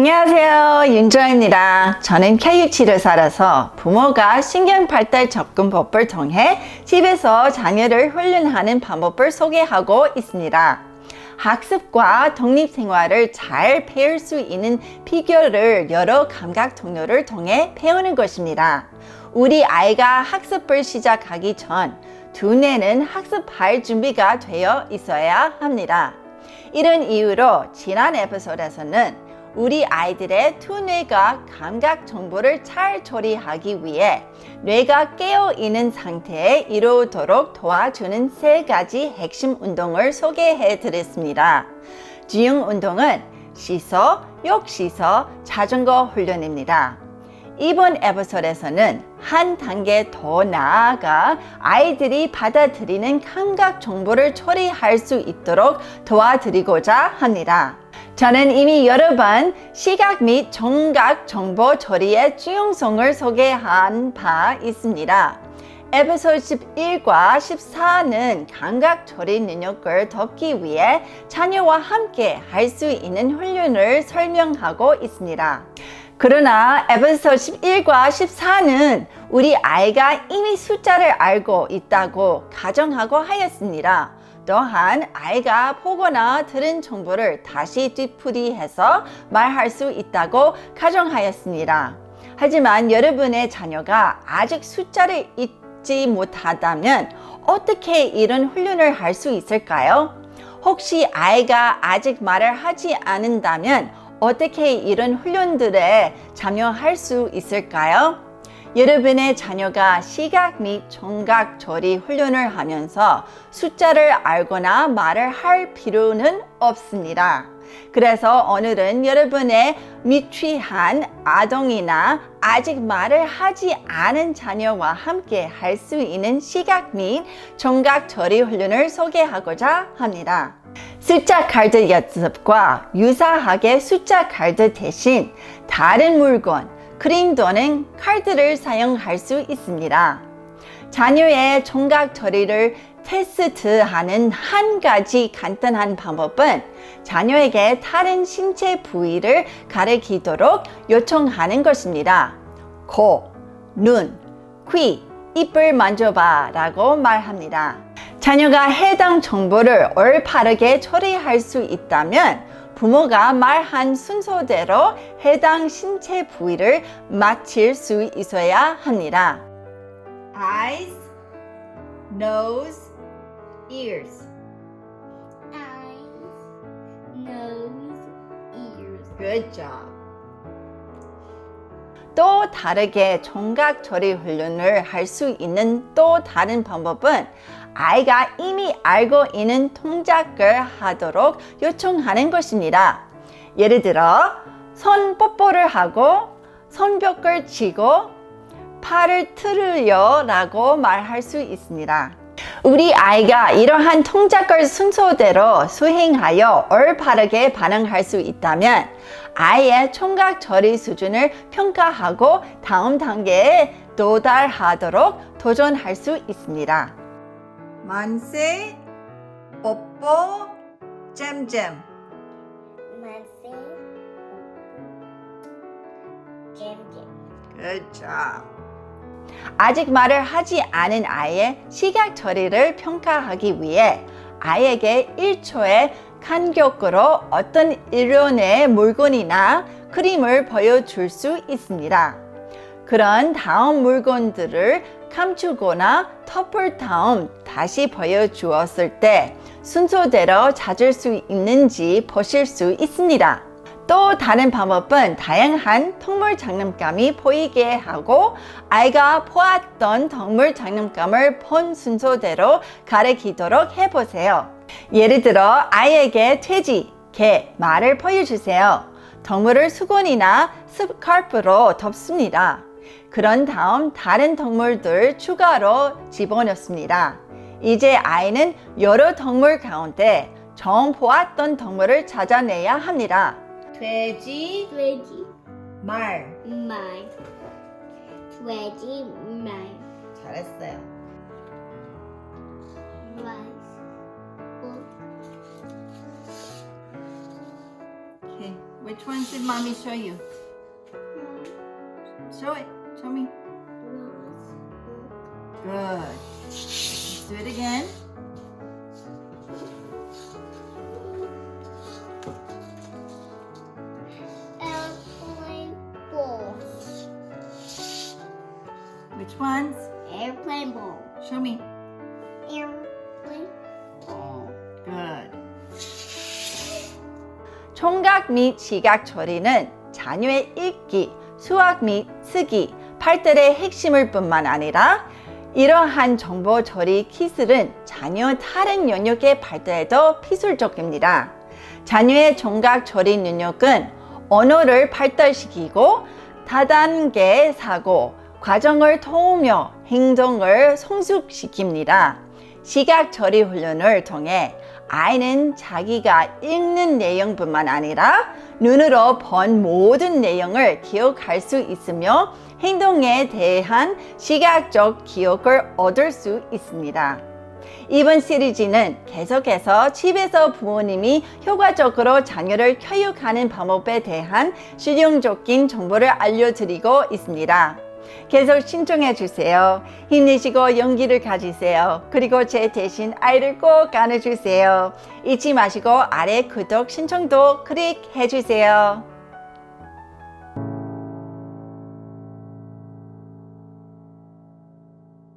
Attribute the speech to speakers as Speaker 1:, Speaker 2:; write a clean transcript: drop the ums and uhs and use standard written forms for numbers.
Speaker 1: 안녕하세요, 윤주아입니다. 저는 KU치를 살아서 부모가 신경발달 접근법을 통해 집에서 자녀를 훈련하는 방법을 소개하고 있습니다. 학습과 독립생활을 잘 배울 수 있는 비결을 여러 감각 통로를 통해 배우는 것입니다. 우리 아이가 학습을 시작하기 전 두뇌는 학습할 준비가 되어 있어야 합니다. 이런 이유로 지난 에피소드에서는 우리 아이들의 두뇌가 감각 정보를 잘 처리하기 위해 뇌가 깨어있는 상태에 이루도록 도와주는 3가지 핵심 운동을 소개해 드렸습니다. 지용 운동은 시소, 역시소, 자전거 훈련입니다. 이번 에피소드에서는 한 단계 더 나아가 아이들이 받아들이는 감각 정보를 처리할 수 있도록 도와드리고자 합니다. 저는 이미 여러 번 시각 및 청각 정보 처리의 중요성을 소개한 바 있습니다. 에피소드 11과 14는 감각 처리 능력을 덮기 위해 자녀와 함께 할 수 있는 훈련을 설명하고 있습니다. 그러나 에피소드 11과 14는 우리 아이가 이미 숫자를 알고 있다고 가정하고 하였습니다. 또한 아이가 보거나 들은 정보를 다시 뒤풀이해서 말할 수 있다고 가정하였습니다. 하지만 여러분의 자녀가 아직 숫자를 잊지 못하다면 어떻게 이런 훈련을 할 수 있을까요? 혹시 아이가 아직 말을 하지 않는다면 어떻게 이런 훈련들에 참여할 수 있을까요? 여러분의 자녀가 시각 및 청각 처리 훈련을 하면서 숫자를 알거나 말을 할 필요는 없습니다. 그래서 오늘은 여러분의 미취한 아동이나 아직 말을 하지 않은 자녀와 함께 할 수 있는 시각 및 청각 처리 훈련을 소개하고자 합니다. 숫자 카드 연습과 유사하게 숫자 카드 대신 다른 물건, 그림 또는 카드를 사용할 수 있습니다. 자녀의 청각 처리를 테스트하는 한 가지 간단한 방법은 자녀에게 다른 신체 부위를 가리키도록 요청하는 것입니다. 코, 눈, 귀, 입을 만져봐 라고 말합니다. 자녀가 해당 정보를 올바르게 처리할 수 있다면 부모가 말한 순서대로 해당 신체 부위를 맞힐 수 있어야 합니다. Eyes, nose, ears.
Speaker 2: Eyes, nose, ears.
Speaker 1: Good job. 또 다르게 청각 처리 훈련을 할 수 있는 또 다른 방법은 아이가 이미 알고 있는 동작을 하도록 요청하는 것입니다. 예를 들어 손 뽀뽀를 하고 손뼉을 치고 팔을 틀으려 라고 말할 수 있습니다. 우리 아이가 이러한 동작을 순서대로 수행하여 올바르게 반응할 수 있다면 아이의 청각 처리 수준을 평가하고 다음 단계에 도달하도록 도전할 수 있습니다. 만세, 뽀뽀, 잼잼.
Speaker 2: 만세, 잼잼.
Speaker 1: Good job. 아직 말을 하지 않은 아이의 시각 처리를 평가하기 위해 아이에게 1초의 간격으로 어떤 일련의 물건이나 그림을 보여줄 수 있습니다. 그런 다음 물건들을 감추거나 덮을 다음 다시 보여주었을 때 순서대로 찾을 수 있는지 보실 수 있습니다. 또 다른 방법은 다양한 동물 장난감이 보이게 하고 아이가 보았던 동물 장난감을 본 순서대로 가리키도록 해보세요. 예를 들어 아이에게 돼지, 개, 말을 보여주세요. 동물을 수건이나 스카프로 덮습니다. 그런 다음 다른 동물들 추가로 집어넣습니다. 이제 아이는 여러 동물 가운데 처음 보았던 동물을 찾아내야 합니다. 돼지,
Speaker 2: 돼지,
Speaker 1: 말.
Speaker 2: 말. 돼지, 말.
Speaker 1: 잘했어요.
Speaker 2: 말. 오.
Speaker 1: Okay. Which ones did mommy show you? Show it. Show me. Good. Let's do it again.
Speaker 2: Airplane ball.
Speaker 1: Which ones?
Speaker 2: Airplane ball.
Speaker 1: Show me.
Speaker 2: Airplane ball.
Speaker 1: Good. 청각 및 시각 처리는 자녀의 읽기, 수학 및 쓰기, 발달의 핵심을 뿐만 아니라 이러한 정보 처리 기술은 자녀 다른 영역의 발달에도 필수적입니다. 자녀의 청각 처리 능력은 언어를 발달시키고 다단계 사고 과정을 도우며 행동을 성숙시킵니다. 시각 처리 훈련을 통해 아이는 자기가 읽는 내용뿐만 아니라 눈으로 본 모든 내용을 기억할 수 있으며 행동에 대한 시각적 기억을 얻을 수 있습니다. 이번 시리즈는 계속해서 집에서 부모님이 효과적으로 자녀를 교육하는 방법에 대한 실용적인 정보를 알려드리고 있습니다. 계속 신청해 주세요. 힘내시고 용기를 가지세요. 그리고 제 대신 아이를 꼭 안아주세요. 잊지 마시고 아래 구독 신청도 클릭해 주세요.